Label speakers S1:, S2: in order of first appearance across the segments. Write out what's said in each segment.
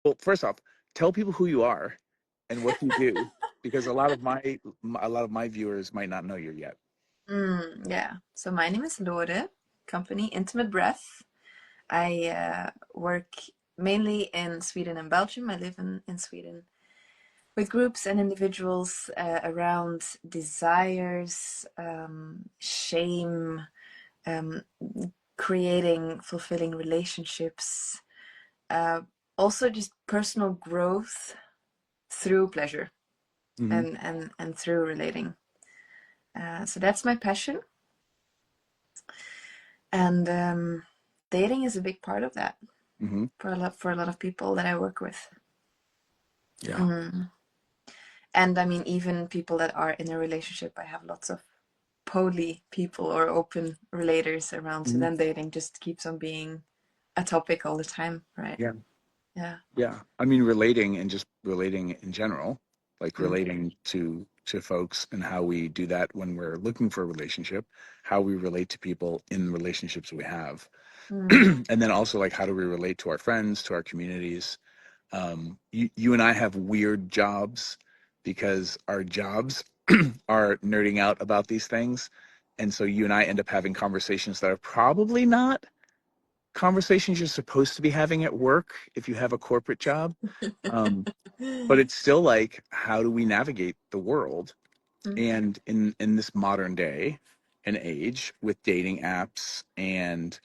S1: Well, first off, tell people who you are and what you do, because a lot of my viewers might not know you yet.
S2: Yeah. So my name is Lore, company Intimate Breath. I work mainly in Sweden and Belgium. I live in Sweden with groups and individuals around desires, shame, um, creating fulfilling relationships, uh, also just personal growth through pleasure
S1: Hmm.
S2: and through relating. So that's my passion, and dating is a big part of that
S1: Hmm.
S2: for a lot of people that I work with.
S1: Yeah.
S2: Mm. And I mean, even people that are in a relationship, I have lots of poly people or open relators around. So
S1: Hmm.
S2: then dating just keeps on being a topic all the time, right?
S1: Yeah.
S2: Yeah.
S1: Yeah. I mean, relating and just relating in general, like
S2: Mm.
S1: relating to folks and how we do that when we're looking for a relationship, how we relate to people in relationships we have.
S2: Mm.
S1: And then also like how do we relate to our friends, to our communities. You and I have weird jobs because our jobs are nerding out about these things. And so you and I end up having conversations that are probably not conversations you're supposed to be having at work if you have a corporate job. Um, but it's still like, how do we navigate the world?
S2: Mm.
S1: And in this modern day and age with dating apps and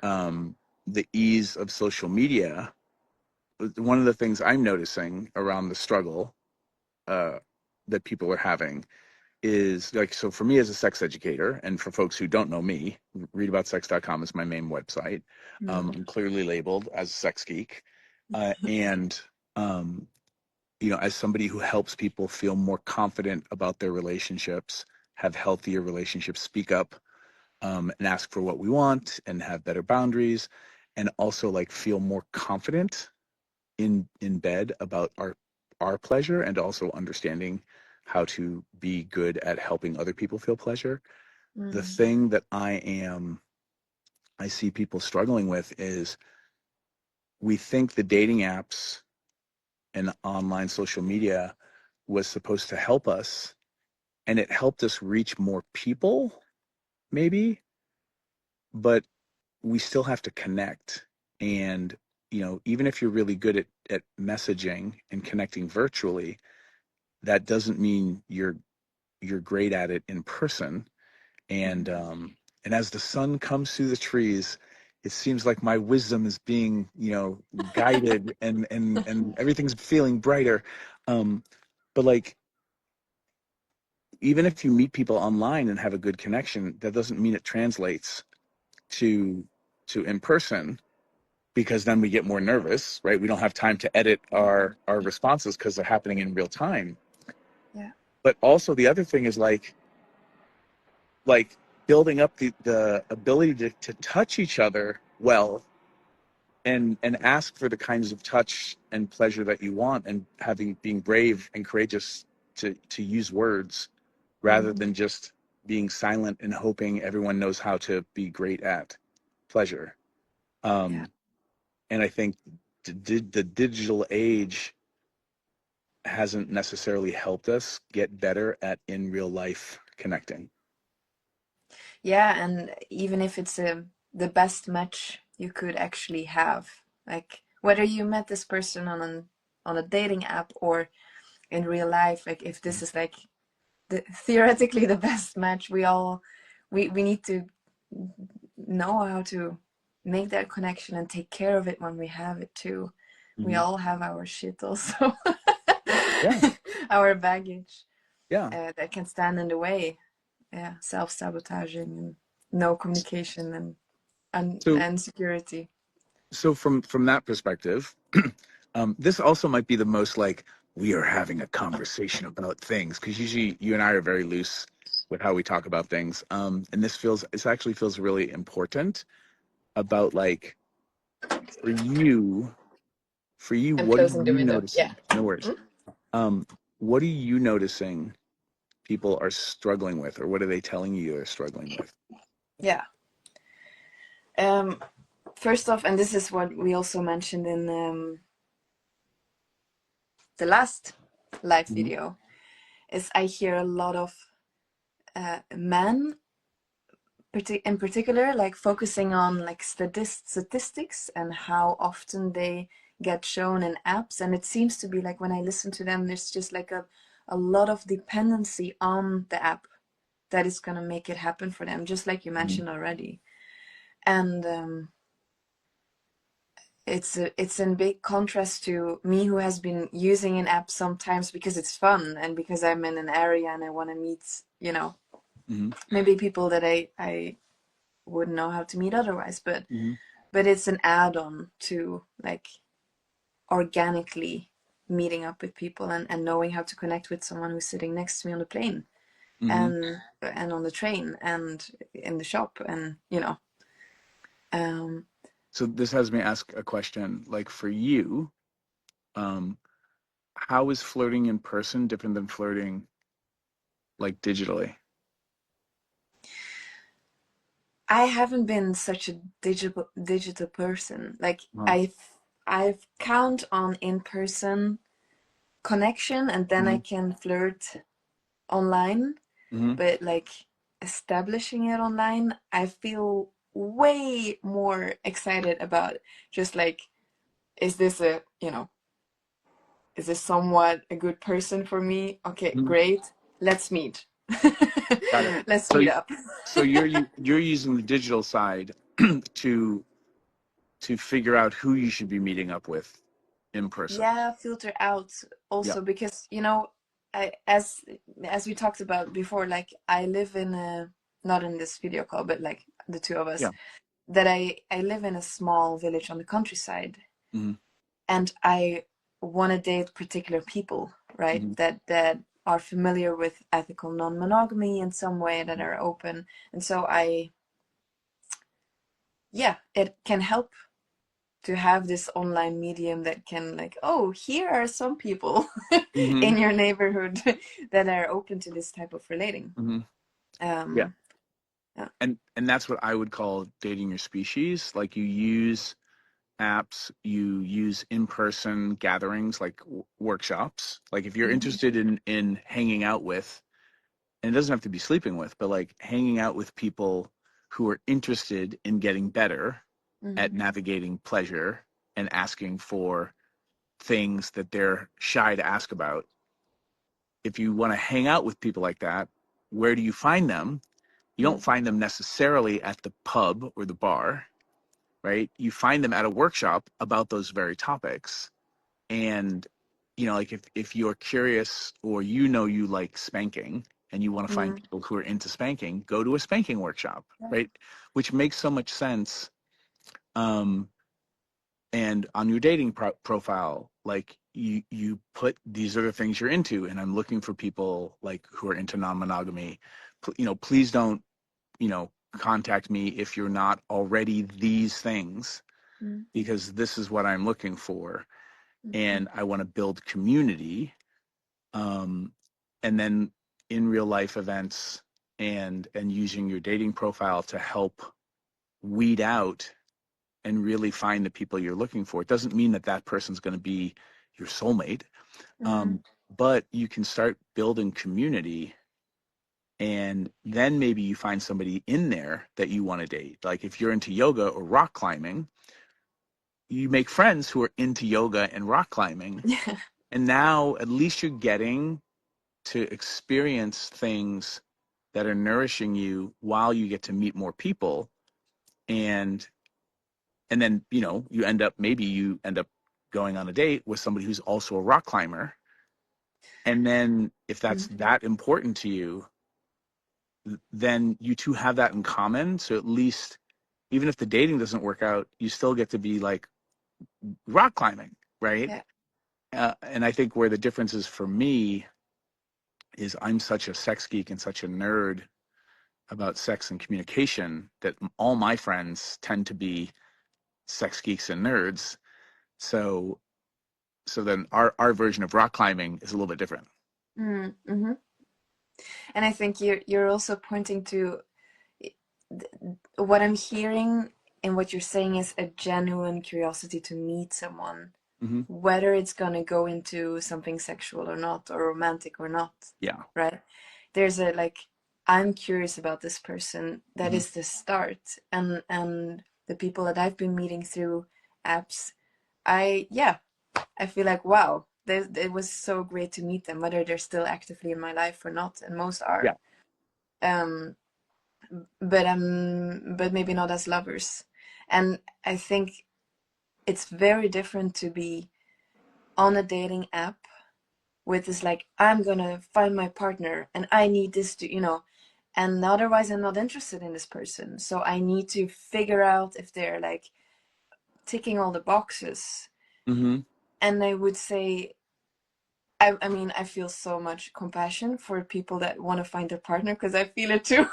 S1: the ease of social media, one of the things I'm noticing around the struggle uh, that people are having is like, so for me as a sex educator, and for folks who don't know me, readaboutsex.com is my main website.
S2: Mm.
S1: I'm clearly labeled as a sex geek. And, as somebody who helps people feel more confident about their relationships, have healthier relationships, speak up, and ask for what we want and have better boundaries, and also like feel more confident in bed about our pleasure and also understanding how to be good at helping other people feel pleasure. The
S2: Mm.
S1: thing that I see people struggling with is we think the dating apps and online social media was supposed to help us, and it helped us reach more people maybe, but we still have to connect. And even if you're really good at messaging and connecting virtually, that doesn't mean you're great at it in person. And
S2: Mm.
S1: as the sun comes through the trees, it seems like my wisdom is being guided, and everything's feeling brighter. But like, even if you meet people online and have a good connection, that doesn't mean it translates to in person, because then we get more nervous, right? We don't have time to edit our responses because they're happening in real time.
S2: Yeah.
S1: But also the other thing is like building up the ability to touch each other well, and ask for the kinds of touch and pleasure that you want, and being brave and courageous to use words rather
S2: Mm.
S1: than just being silent and hoping everyone knows how to be great at pleasure.
S2: Yeah.
S1: um and I think the digital age hasn't necessarily helped us get better at in real life connecting.
S2: Yeah. And even if it's the best match you could actually have, like whether you met this person on a dating app or in real life, like if this is like theoretically the best match, we need to know how to make that connection and take care of it when we have it too. We
S1: Hmm.
S2: all have our shit also,
S1: Yeah.
S2: our baggage
S1: Yeah.
S2: that can stand in the way. Yeah, self-sabotaging and no communication
S1: So
S2: and security.
S1: from that perspective, this also might be the most like we are having a conversation about things, because usually you and I are very loose with how we talk about things. And this actually feels really important about like for you
S2: I'm
S1: what are
S2: closing the
S1: you
S2: window. Yeah.
S1: noticing? No worries. Um, what are you noticing people are struggling with, or what are they telling you they're struggling with?
S2: Yeah. Um, First off, and this is what we also mentioned the last live
S1: Mm-hmm.
S2: video, is I hear a lot of men in particular, like focusing on like statistics and how often they get shown in apps. And it seems to be like when I listen to them, there's just like a lot of dependency on the app that is going to make it happen for them, just like you
S1: Mm-hmm.
S2: mentioned already. And it's in big contrast to me, who has been using an app sometimes because it's fun and because I'm in an area and I want to meet,
S1: Mm-hmm.
S2: maybe people that I wouldn't know how to meet otherwise,
S1: Mm-hmm.
S2: but it's an add-on to like organically meeting up with people and knowing how to connect with someone who's sitting next to me on the plane
S1: Mm-hmm.
S2: and on the train and in the shop, and um
S1: So this has me ask a question. Like for you, um, how is flirting in person different than flirting like digitally?
S2: I haven't been such a digital person. Like
S1: Uh-huh.
S2: I've count on in-person connection, and then I
S1: Mm-hmm.
S2: can flirt online.
S1: Mm-hmm.
S2: But like establishing it online, I feel way more excited about just like, is this is this somewhat a good person for me? Okay,
S1: Mm-hmm.
S2: great. Let's meet.
S1: Got it.
S2: Let's
S1: So
S2: meet up.
S1: so you're using the digital side to figure out who you should be meeting up with in person.
S2: Yeah, filter out
S1: Yeah.
S2: also because I as we talked about before, like I live in a, not in this video call, but like the two of us,
S1: Yeah.
S2: that I live in a small village on the countryside,
S1: Mm-hmm.
S2: and I want to date particular people, right?
S1: Mm-hmm.
S2: That are familiar with ethical non-monogamy in some way, that are open. And so yeah, it can help to have this online medium that can like, oh, here are some people
S1: Mm-hmm.
S2: in your neighborhood that are open to this type of relating.
S1: Mm-hmm. Yeah.
S2: Um, yeah.
S1: And that's what I would call dating your species. Like you use apps, you use in-person gatherings like workshops. Like if you're
S2: Mhm,
S1: interested in hanging out with, and it doesn't have to be sleeping with, but like hanging out with people who are interested in getting better at
S2: mhm,
S1: navigating pleasure and asking for things that they're shy to ask about. If you want to hang out with people like that, where do you find them? You don't
S2: mm,
S1: find them necessarily at the pub or the bar, right? You find them at a workshop about those very topics. And, like if you're curious or you like spanking and you want to find
S2: mm,
S1: people who are into spanking, go to a spanking workshop,
S2: yeah,
S1: right? Which makes so much sense. Um, and on your dating profile, like you put these are the things you're into, and I'm looking for people like who are into non-monogamy. Please don't, contact me if you're not already these things,
S2: mm,
S1: because this is what I'm looking for,
S2: mhm,
S1: and I want to build community. Um, and then in real life events and using your dating profile to help weed out and really find the people you're looking for. It doesn't mean that that person's going to be your soulmate,
S2: mm,
S1: um, but you can start building community, and then maybe you find somebody in there that you want to date. Like if you're into yoga or rock climbing, you make friends who are into yoga and rock climbing,
S2: yeah,
S1: and now at least you're getting to experience things that are nourishing you while you get to meet more people. And and then you end up going on a date with somebody who's also a rock climber, and then if that's
S2: mm,
S1: that important to you, then you two have that in common. So at least, even if the dating doesn't work out, you still get to be like rock climbing, right?
S2: yeah,
S1: And I think where the difference is for me is I'm such a sex geek and such a nerd about sex and communication that all my friends tend to be sex geeks and nerds. So so then our version of rock climbing is a little bit different.
S2: mm, mhm. And I think you're also pointing to what I'm hearing, and what you're saying is a genuine curiosity to meet someone
S1: Mm-hmm.
S2: whether it's gonna go into something sexual or not, or romantic or not,
S1: Yeah.
S2: right? There's a like, I'm curious about this person. That
S1: Mm-hmm.
S2: is the start. And the people that I've been meeting through apps, yeah, I feel like, wow, it was so great to meet them, whether they're still actively in my life or not, and most
S1: Yeah.
S2: are. Um, but maybe not as lovers. And I think it's very different to be on a dating app with this like, I'm gonna find my partner and I need this to, and otherwise I'm not interested in this person. So I need to figure out if they're like ticking all the boxes.
S1: Mm-hmm.
S2: And I would say, I mean, I feel so much compassion for people that want to find their partner, because I feel it too.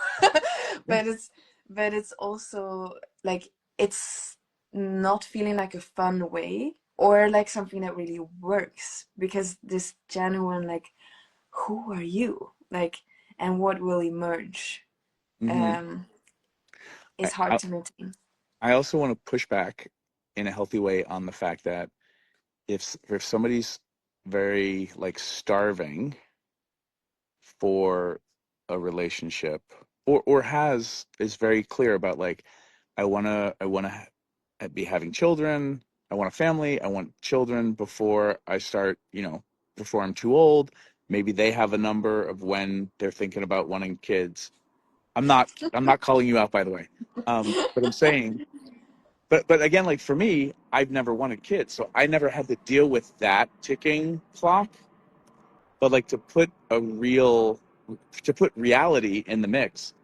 S1: Yeah.
S2: but it's but it's also like, it's not feeling like a fun way or like something that really works, because this genuine like, who are you, like, and what will emerge,
S1: Mm-hmm.
S2: um
S1: I,
S2: is hard
S1: I
S2: to maintain.
S1: I also want to push back in a healthy way on the fact that if somebody's very like starving for a relationship, or has is very clear about like, I want to be having children, I want a family, I want children before I start, before I'm too old. Maybe they have a number of when they're thinking about wanting kids. I'm not calling you out, by the way. But I'm saying, but again, like for me, I've never wanted kids, so I never had to deal with that ticking clock. But like to put reality in the mix,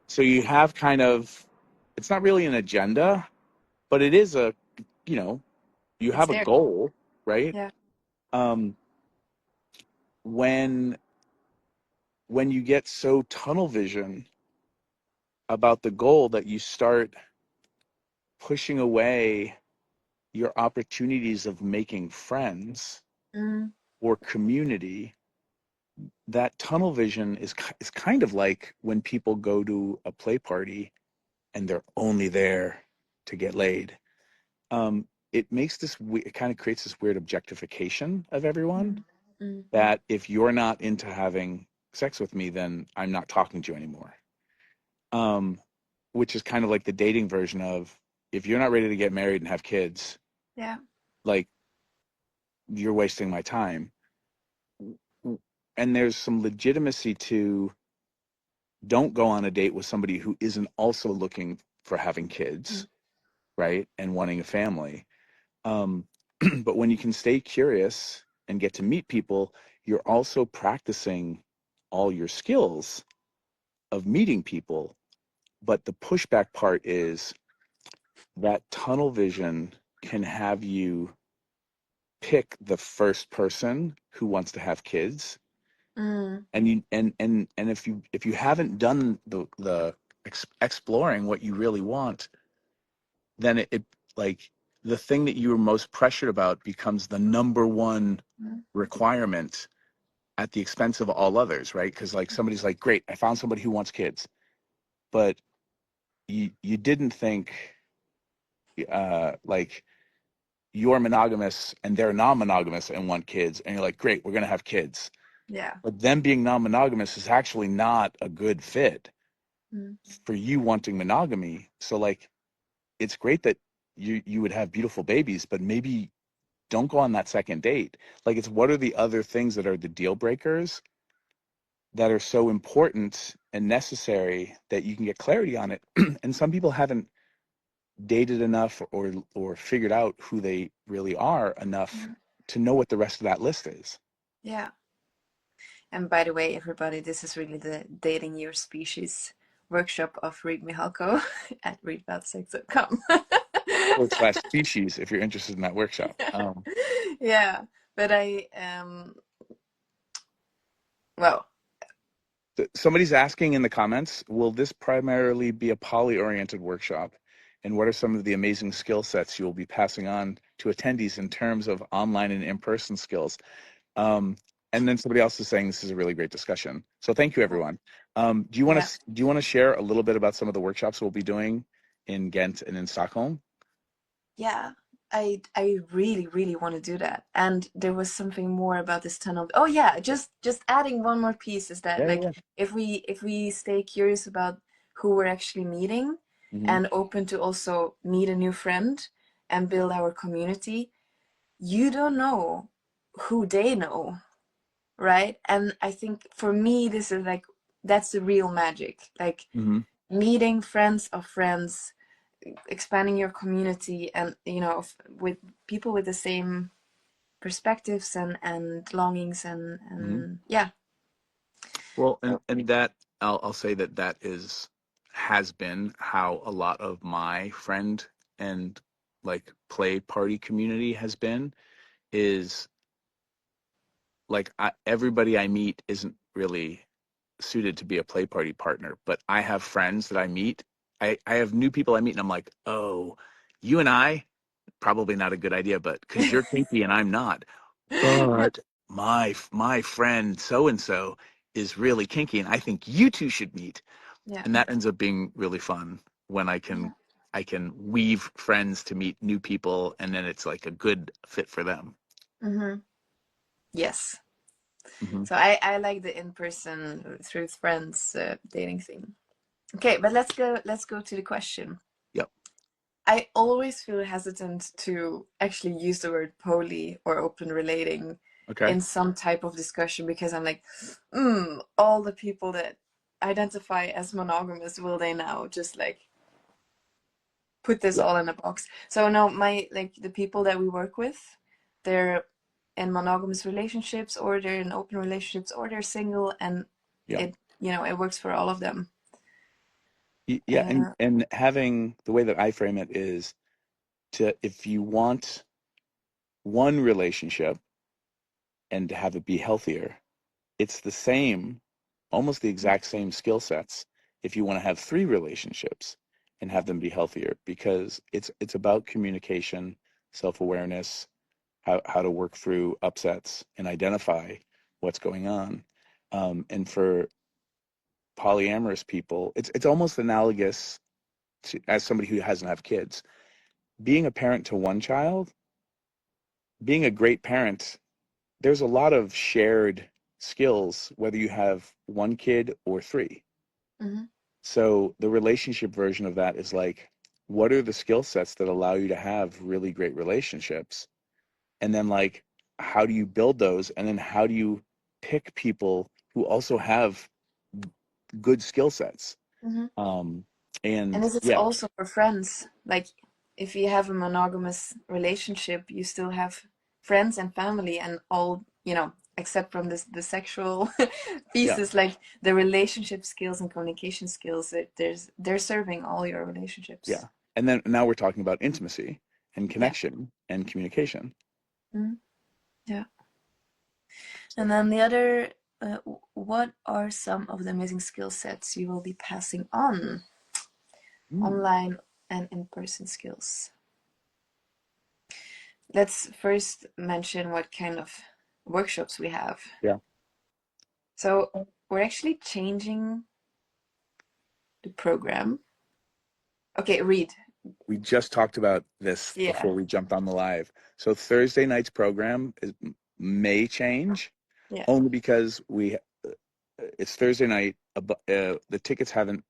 S1: so you have kind of, it's not really an agenda, but it is a, you know you
S2: It's
S1: have a
S2: there.
S1: goal, right?
S2: Yeah.
S1: um when you get so tunnel vision about the goal that you start pushing away your opportunities of making friends
S2: Mm,
S1: or community. That tunnel vision is kind of like when people go to a play party and they're only there to get laid. It makes it kind of creates this weird objectification of everyone,
S2: mm, mm.
S1: that if you're not into having sex with me, then I'm not talking to you anymore. Um, which is kind of like the dating version of, if you're not ready to get married and have kids,
S2: Yeah.
S1: like, you're wasting my time. And there's some legitimacy to, don't go on a date with somebody who isn't also looking for having
S2: Mm,
S1: kids, right? And wanting a family. Um, but when you can stay curious and get to meet people, you're also practicing all your skills of meeting people. But the pushback part is that tunnel vision can have you pick the first person who wants to have kids.
S2: mm.
S1: And if you haven't done the exploring what you really want, then it like, the thing that you were most pressured about becomes the number one
S2: Mm.
S1: requirement at the expense of all others, right? Because like, somebody's like, great, I found somebody who wants kids, but you didn't think, like, you're monogamous and they're non-monogamous and want kids, and you're like, great, we're gonna have kids.
S2: Yeah.
S1: But them being non-monogamous is actually not a good fit
S2: Mm.
S1: for you wanting monogamy. So like, it's great that you would have beautiful babies, but maybe don't go on that second date. Like, it's, what are the other things that are the deal breakers that are so important and necessary that you can get clarity on it. And some people haven't dated enough, or figured out who they really are enough
S2: Mm.
S1: to know what the rest of that list is.
S2: Yeah. And by the way, everybody, this is really the Dating Your Species workshop of Reid Mihalko at readaboutsexdot.com.
S1: / species, if you're interested in that workshop.
S2: Yeah, but well,
S1: Somebody's asking in the comments, will this primarily be a poly-oriented workshop? And what are some of the amazing skill sets you will be passing on to attendees in terms of online and in-person skills? Um, and then somebody else is saying this is a really great discussion. So thank you, everyone.
S2: yeah,
S1: Do you want to share a little bit about some of the workshops we'll be doing in Ghent and in Stockholm?
S2: yeah. I really really want to do that. And there was something more about this tunnel. Oh yeah, just adding one more piece is that
S1: Yeah,
S2: like
S1: yeah.
S2: if we stay curious about who we're actually meeting
S1: Mm-hmm.
S2: and open to also meet a new friend and build our community, you don't know who they know, right? And I think for me this is like that's the real magic. Like
S1: Mm-hmm.
S2: meeting friends of friends, expanding your community, and with people with the same perspectives and longings
S1: Mm-hmm.
S2: and yeah.
S1: Well,
S2: So
S1: and that I'll say that that has been how a lot of my friend and like play party community has been, is like everybody I meet isn't really suited to be a play party partner, but I have friends that I meet. I have new people I meet and I'm like, oh, you and I, probably not a good idea, but because you're kinky and I'm not. But my friend so and so is really kinky and I think you two should meet.
S2: yeah,
S1: And that ends up being really fun when
S2: yeah.
S1: I can weave friends to meet new people and then it's like a good fit for them.
S2: Hmm. Yes.
S1: Hmm.
S2: So I like the in-person through friends dating thing. Okay, but let's go to the question.
S1: Yep.
S2: I always feel hesitant to actually use the word poly or open relating
S1: Okay.
S2: in some type of discussion because I'm like, all the people that identify as monogamous, will they now just like put this
S1: Yeah.
S2: all in a box? So no, my like the people that we work with, they're in monogamous relationships or they're in open relationships or they're single, and
S1: Yeah.
S2: it works for all of them.
S1: Yeah.
S2: Uh,
S1: And having the way that I frame it is to, if you want one relationship and to have it be healthier, it's the same, almost the exact same skill sets if you want to have three relationships and have them be healthier, because it's about communication, self-awareness, how to work through upsets and identify what's going on. And for polyamorous people, it's almost analogous to, as somebody who hasn't have kids, being a parent to one child, being a great parent, there's a lot of shared skills, whether you have one kid or three.
S2: mhm,
S1: So the relationship version of that is like, what are the skill sets that allow you to have really great relationships? And then like, how do you build those? And then how do you pick people who also have good skill sets?
S2: mhm.
S1: Um,
S2: And
S1: and
S2: this is
S1: yeah,
S2: also for friends. Like, if you have a monogamous relationship, you still have friends and family, and all, except from the sexual
S1: yeah,
S2: pieces, like the relationship skills and communication skills. They're serving all your
S1: yeah.
S2: relationships.
S1: And then now we're talking about intimacy and
S2: Yeah.
S1: connection and communication.
S2: Mhm. Yeah.
S1: So,
S2: And then the other, what are some of the amazing skill sets you will be passing on,
S1: mm,
S2: online and in-person skills? Let's first mention what kind of workshops we have.
S1: yeah.
S2: So we're actually changing the program. Okay, Reid.
S1: We just talked about this
S2: Yeah,
S1: before we jumped on the live. So Thursday night's program may change
S2: yeah.
S1: only because it's Thursday night. The tickets haven't,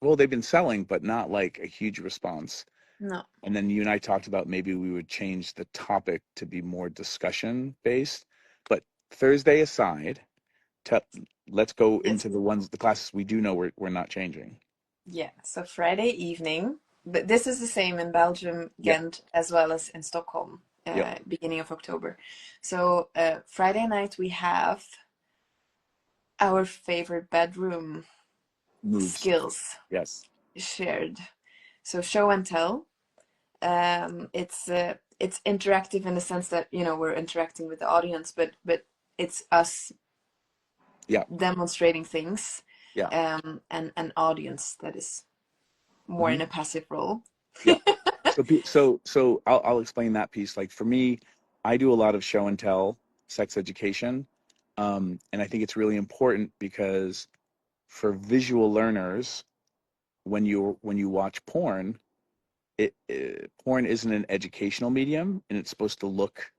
S1: well, they've been selling, but not like a huge response.
S2: No.
S1: And then you and I talked about maybe we would change the topic to be more discussion based. But Thursday aside, te- let's go
S2: Yes.
S1: into the classes we do know we're not changing.
S2: Yeah. So Friday evening, but this is the same in Belgium,
S1: Yep.
S2: Ghent, as well as in Stockholm,
S1: Yep.
S2: beginning of October. So Friday night we have our favorite bedroom
S1: Moves.
S2: skills
S1: Yes.
S2: shared. So show and tell. It's interactive in the sense that we're interacting with the audience, but it's us
S1: Yeah.
S2: demonstrating things,
S1: Yeah.
S2: and an audience that is more
S1: Hmm.
S2: in a passive role.
S1: Yeah. So I'll explain that piece. Like for me, I do a lot of show and tell sex education. And I think it's really important because for visual learners, when you watch porn, porn isn't an educational medium, and it's supposed to look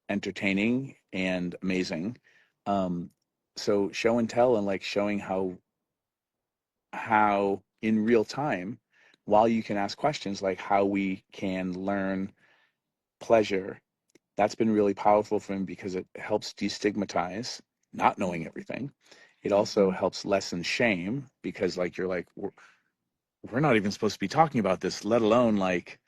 S1: entertaining and amazing. Um, so show and tell, and like showing how in real time, while you can ask questions, like how we can learn pleasure, that's been really powerful for me because it helps destigmatize not knowing everything. It also helps lessen shame because like you're like we're not even supposed to be talking about this, let alone like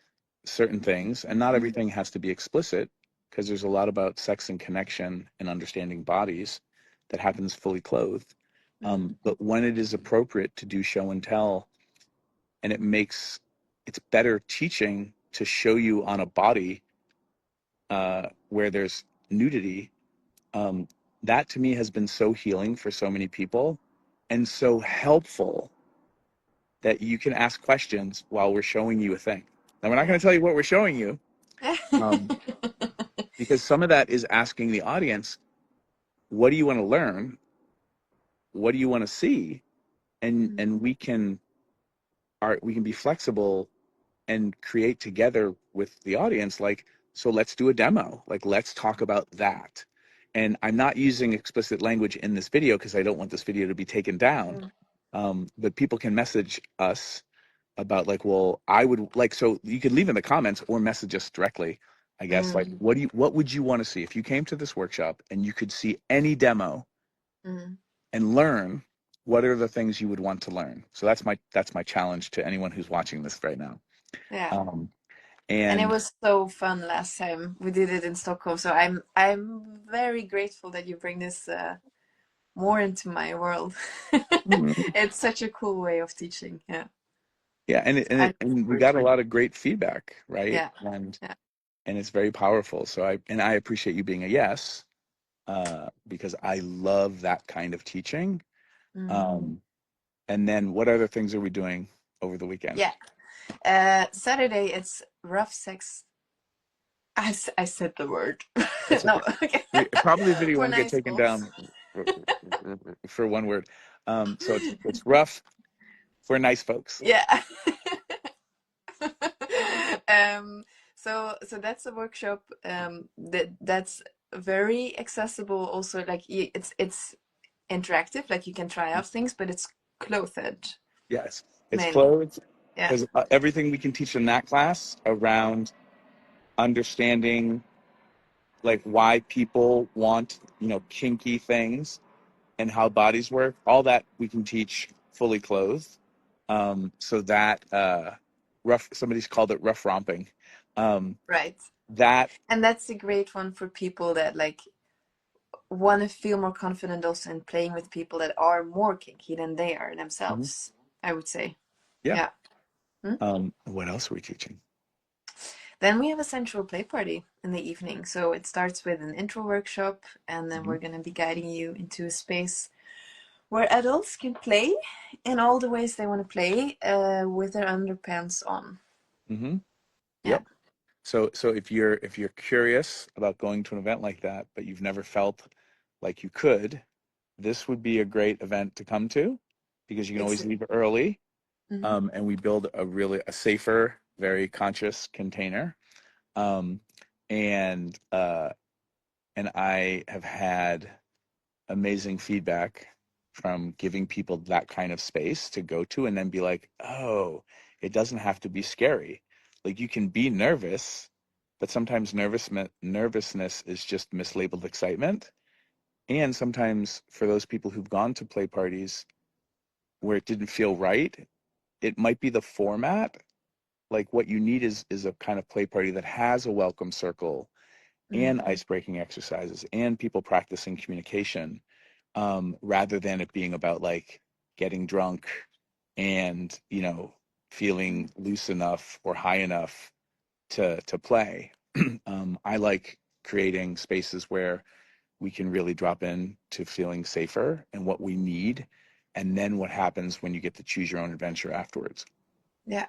S1: certain things. And not everything has to be explicit because there's a lot about sex and connection and understanding bodies that happens fully clothed. But when it is appropriate to do show and tell, and it's better teaching to show you on a body where there's nudity. um, that to me has been so healing for so many people and so helpful that you can ask questions while we're showing you a thing. Now, we're not
S2: Yeah.
S1: going to tell you what we're showing you,
S2: Yeah.
S1: um, because some of that is asking the audience, what do you want to learn? What do you want to see? And we can be flexible and create together with the audience, like, so let's do a demo, like let's talk about that. And I'm not using explicit language in this video because I don't want this video to be taken down. But people can message us about like, well, I would like, so you could leave in the comments or message us directly, I guess, like what would you want to see if you came to this workshop and you could see any demo and learn? What are the things you would want to learn? So that's my challenge to anyone who's watching this right now.
S2: Yeah.
S1: um,
S2: And it
S1: and
S2: was so fun last time we did it in Stockholm. So I'm very grateful that you bring this more into my world.
S1: Mhm.
S2: It's such a cool way of teaching. Yeah.
S1: Yeah,
S2: So I look
S1: and we
S2: forward
S1: got
S2: to
S1: a
S2: it.
S1: lot of great feedback, right?
S2: Yeah. Yeah.
S1: And it's very powerful. So I appreciate you being a yes, because I love that kind of teaching.
S2: Mm.
S1: um and then what other things are we doing over the weekend?
S2: Yeah. Saturday it's rough sex. I said the word.
S1: That's
S2: No,
S1: okay.
S2: okay.
S1: Probably the video
S2: For
S1: won't get
S2: nice
S1: taken
S2: folks.
S1: down for one word. So it's rough for nice folks.
S2: Yeah. um, so that's a workshop that's very accessible. Also, like it's interactive. Like you can try out things, but it's clothed
S1: Yes, it's
S2: mainly.
S1: clothes,
S2: Yeah.
S1: because everything we can teach in that class around understanding like why people want, kinky things and how bodies work, all that we can teach fully clothed. So that rough, somebody's called it rough romping. Um,
S2: Right.
S1: that
S2: And that's a great one for people that like want to feel more confident also in playing with people that are more kinky than they are
S1: mhm,
S2: themselves, I would say.
S1: yeah.
S2: Yeah. Hmm?
S1: What else are we teaching?
S2: Then we have a sensual play party in the evening. So it starts with an intro workshop, and then
S1: Hmm.
S2: we're going to be guiding you into a space where adults can play in all the ways they want to play with their underpants on.
S1: Hmm.
S2: Yeah.
S1: Yep. So if you're curious about going to an event like that, but you've never felt like you could, this would be a great event to come to because you can
S2: It's
S1: always leave early.
S2: mhm.
S1: And we build a safer, very conscious container. Um, and I have had amazing feedback from giving people that kind of space to go to and then be like, oh, it doesn't have to be scary. Like you can be nervous, but sometimes nervousness is just mislabeled excitement. And sometimes for those people who've gone to play parties where it didn't feel right, it might be the format. Like what you need is a kind of play party that has a welcome circle and
S2: Mhm.
S1: ice breaking exercises and people practicing communication, rather than it being about like getting drunk and feeling loose enough or high enough to play. I like creating spaces where we can really drop in to feeling safer and what we need, and then what happens when you get to choose your own adventure afterwards.
S2: Yeah.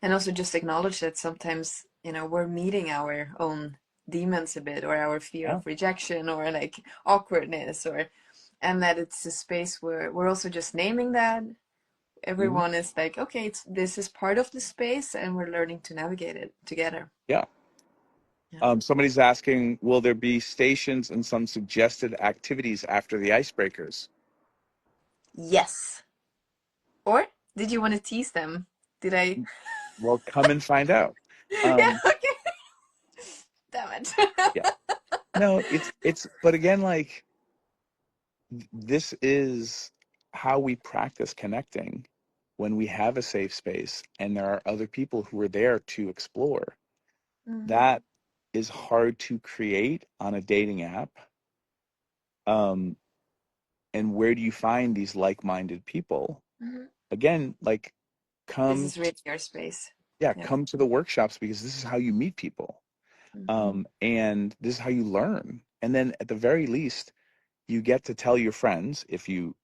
S2: And also just acknowledge that sometimes, we're meeting our own demons a bit, or our fear
S1: Yeah.
S2: of rejection, or like awkwardness, and that it's a space where we're also just naming that,
S1: Mhm.
S2: Everyone is like, okay, this is part of the space, and we're learning to navigate it together.
S1: Yeah.
S2: Yeah.
S1: Somebody's asking, will there be stations and some suggested activities after the icebreakers?
S2: Yes. Or did you want to tease them? Did I?
S1: Well, come and find out.
S2: Yeah.
S1: Um,
S2: Okay. Damn it.
S1: yeah. No, but again, like this is how we practice connecting when we have a safe space and there are other people who are there to explore.
S2: Mm-hmm.
S1: That is hard to create on a dating app. Um, and where do you find these like-minded people?
S2: Mm-hmm.
S1: Again, like
S2: This
S1: come,
S2: is really your space.
S1: yeah,
S2: Yeah.
S1: come to the workshops because this is how you meet people.
S2: Mm-hmm.
S1: And this is how you learn. And then at the very least, you get to tell your friends if you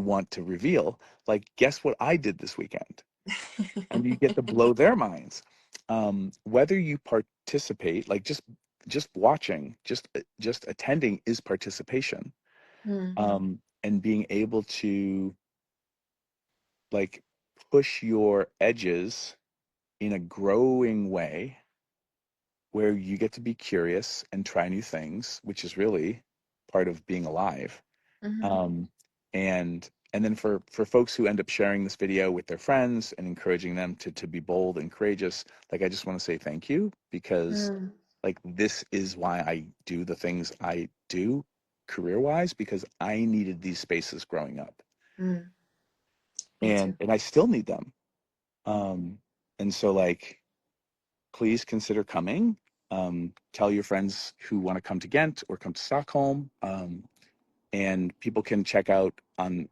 S1: want to reveal, like, guess what I did this weekend? And you get to blow their minds. Whether you participate, like just watching, just attending is participation.
S2: Mm.
S1: And being able to like push your edges in a growing way where you get to be curious and try new things, which is really part of being alive.
S2: Mm-hmm.
S1: Um, and then for folks who end up sharing this video with their friends and encouraging them to be bold and courageous, like I just want to say thank you because
S2: Mm.
S1: like this is why I do the things I do career wise because I needed these spaces growing up
S2: Mm. Me too.
S1: and I still need them. Um, and so like please consider coming. Tell your friends who want to come to Ghent or come to Stockholm. And people can check out on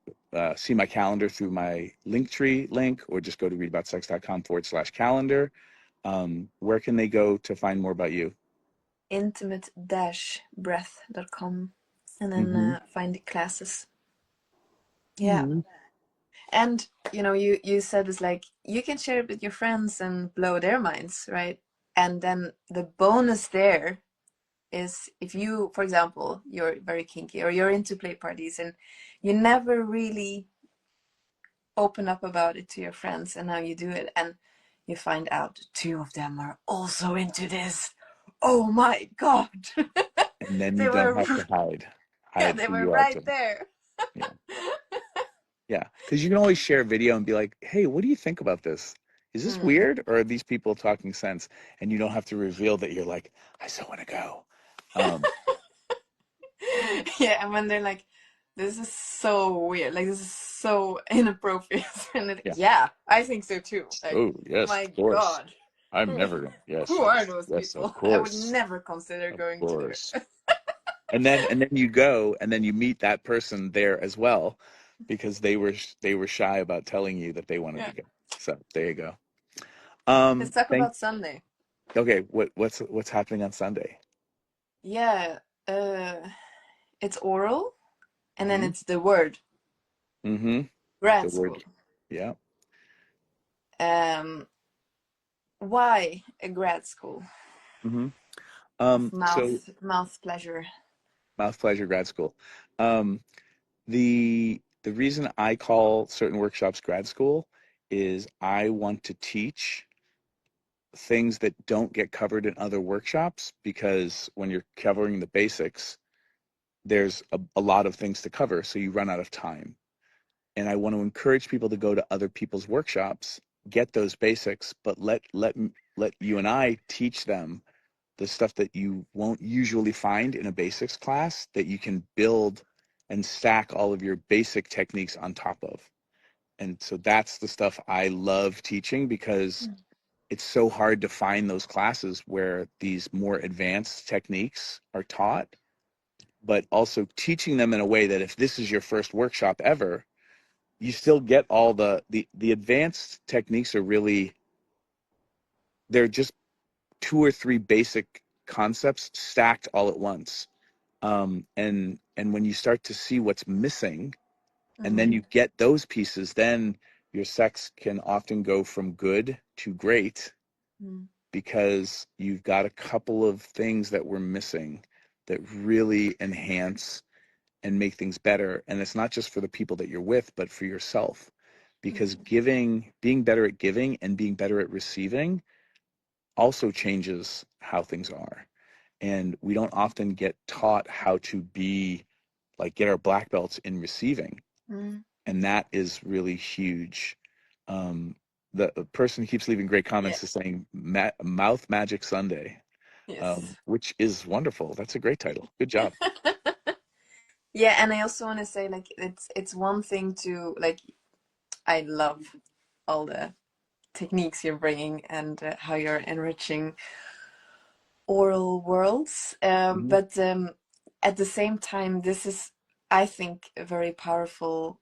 S1: see my calendar through my Linktree link or just go to readaboutsex.com/calendar. Where can they go to find more about you?
S2: Intimate-breath.com, and then
S1: Mm-hmm.
S2: find the classes. Yeah.
S1: Mm-hmm.
S2: And you said it's like you can share it with your friends and blow their minds, right? And then the bonus there is if you, for example, you're very kinky or you're into play parties and you never really open up about it to your friends, and now you do it and you find out two of them are also into this. Oh my God.
S1: And then you
S2: They
S1: don't
S2: were
S1: have to
S2: yeah,
S1: hide
S2: they
S1: who
S2: were
S1: you are to
S2: right there.
S1: yeah. Yeah, because you can always share a video and be like, "Hey, what do you think about this? Is this
S2: Mm.
S1: weird, or are these people talking sense?" And you don't have to reveal that you're like, "I still want to go." Um,
S2: Yeah, and when they're like, this is so weird, like this is so inappropriate, and
S1: yeah.
S2: yeah, I think so too. Like,
S1: Oh, yes,
S2: my
S1: of course.
S2: God,
S1: I'm
S2: who,
S1: never gonna. Yes,
S2: who are
S1: yes,
S2: those
S1: yes, of
S2: people? I would
S1: course,
S2: never consider
S1: of
S2: going to
S1: course.
S2: there.
S1: And then you go, and then you meet that person there as well, because they were shy about telling you that they wanted
S2: Yeah,
S1: to go. So there you go.
S2: let's talk
S1: Thank.
S2: about Sunday.
S1: Okay, what's happening on Sunday?
S2: Yeah, uh, it's oral, and then
S1: Mm-hmm.
S2: it's the word
S1: Mm-hmm. The
S2: grad
S1: word.
S2: school.
S1: Yeah.
S2: Why a grad school
S1: Mm-hmm.
S2: of
S1: So
S2: mouth pleasure?
S1: mouth pleasure grad school. Um, the reason I call certain workshops grad school is I want to teach things that don't get covered in other workshops because when you're covering the basics, there's a lot of things to cover, so you run out of time. And I want to encourage people to go to other people's workshops, get those basics, but let you and I teach them the stuff that you won't usually find in a basics class that you can build and stack all of your basic techniques on top of. And so that's the stuff I love teaching because it's so hard to find those classes where these more advanced techniques are taught, but also teaching them in a way that if this is your first workshop ever, you still get all the advanced techniques are really they're just two or three basic concepts stacked all at once. And when you start to see what's missing, and then
S2: Mm-hmm.
S1: you get those pieces, then your sex can often go from good to great
S2: Mm-hmm.
S1: because you've got a couple of things that were missing that really enhance and make things better. And it's not just for the people that you're with, but for yourself. because
S2: Mm.
S1: being better at giving and being better at receiving also changes how things are. And we don't often get taught how to be like get our black belts in receiving.
S2: Mm.
S1: And that is really huge. Um, the person who keeps leaving great
S2: Yeah.
S1: comments is saying Mouth Magic Sunday,
S2: Yes.
S1: which is wonderful. That's a great title. Good job.
S2: Yeah, and I also want to say like it's one thing to like I love all the techniques you're bringing and how you're enriching oral worlds.
S1: Mhm.
S2: But at the same time, this is, I think, a very powerful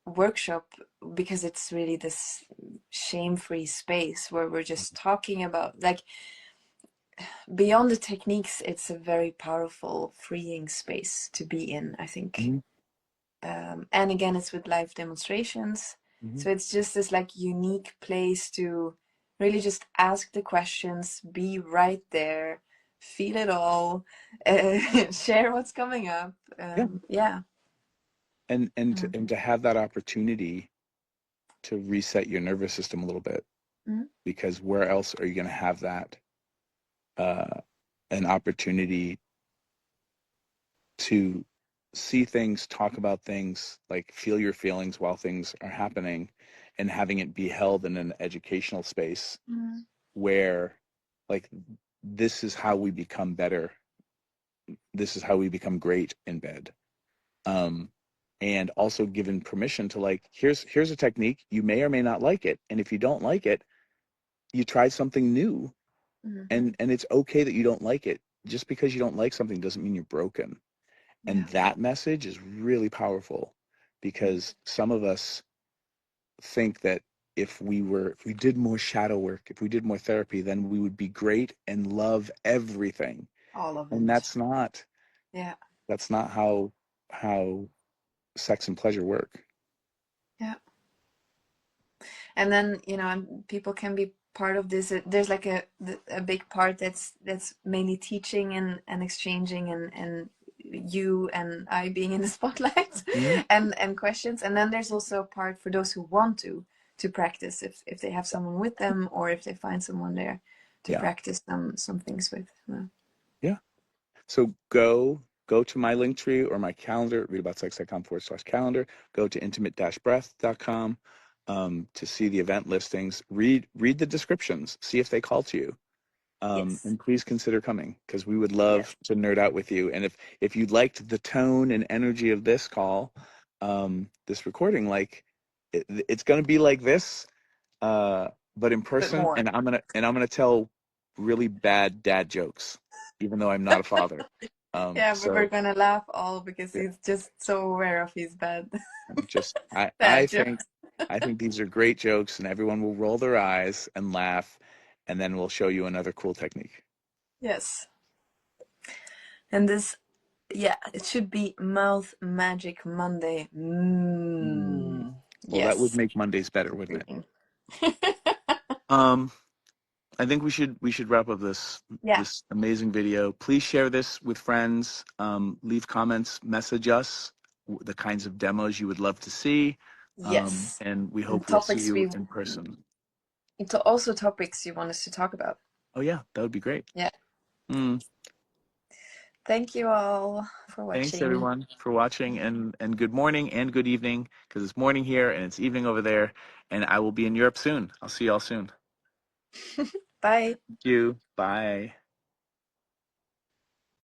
S2: workshop because it's really this shame-free space where we're just talking about, like, beyond the techniques, it's a very powerful, freeing space to be in, I think.
S1: Mhm.
S2: And again, it's with live demonstrations.
S1: Mhm.
S2: So it's just this like unique place to really just ask the questions, be right there, feel it all, share what's coming up.
S1: Yeah.
S2: Yeah.
S1: And to have that opportunity to reset your nervous system a little bit,
S2: Mhm.
S1: because where else are you going to have that uh, an opportunity to see things, talk about things, like feel your feelings while things are happening, and having it be held in an educational space
S2: Mhm.
S1: where, like, this is how we become better. This is how we become great in bed. Um, and also given permission to like, here's a technique. You may or may not like it, and if you don't like it, you tried something new,
S2: Mhm.
S1: and it's okay that you don't like it. Just because you don't like something doesn't mean you're broken. And
S2: Yeah.
S1: that message is really powerful because some of us think that if we did more shadow work, if we did more therapy, then we would be great and love everything.
S2: All of
S1: And
S2: it. Yeah.
S1: that's not how sex and pleasure work.
S2: Yeah. And then, and people can be part of this. There's like a big part that's mainly teaching and exchanging and you and I being in the spotlight
S1: Mhm.
S2: and questions. And then there's also a part for those who want to practice if they have someone with them or if they find someone there to
S1: Yeah.
S2: practice some things with. Yeah.
S1: Yeah. So go to my link tree or my calendar, readaboutsex.com/calendar. Go to intimate-breath.com to see the event listings. Read the descriptions. See if they call to you.
S2: Yes.
S1: And please consider coming because we would
S2: Yes.
S1: love to nerd out with you. And if you liked the tone and energy of this call, this recording, like it's going to be like this, uh, but in
S2: But
S1: person.
S2: more.
S1: And I'm gonna tell really bad dad jokes, even though I'm not a father.
S2: Yeah, but we're
S1: So
S2: gonna laugh all because
S1: yeah,
S2: he's just so aware of his bad
S1: I'm just I
S2: bad
S1: I
S2: joke.
S1: think I think these are great jokes, and everyone will roll their eyes and laugh, and then we'll show you another cool technique.
S2: Yes. And this, yeah, it should be Mouth Magic Monday.
S1: Mm. Well, that would
S2: Yes.
S1: make Mondays better, wouldn't it?
S2: Freaking.
S1: Um, I think we should wrap up this
S2: Yeah.
S1: this amazing video. Please share this with friends. Leave comments, message us the kinds of demos you would love to see,
S2: Yes.
S1: and we
S2: And
S1: hope we'll see
S2: topics
S1: you
S2: we,
S1: in person.
S2: also topics you want us to talk about.
S1: Oh yeah, that would be great.
S2: Yeah.
S1: Mm.
S2: Thank you all for
S1: Thanks
S2: watching.
S1: everyone for watching, and good morning and good evening because it's morning here and it's evening over there, and I will be in Europe soon. I'll see y'all soon.
S2: Bye.
S1: Thank you. Bye.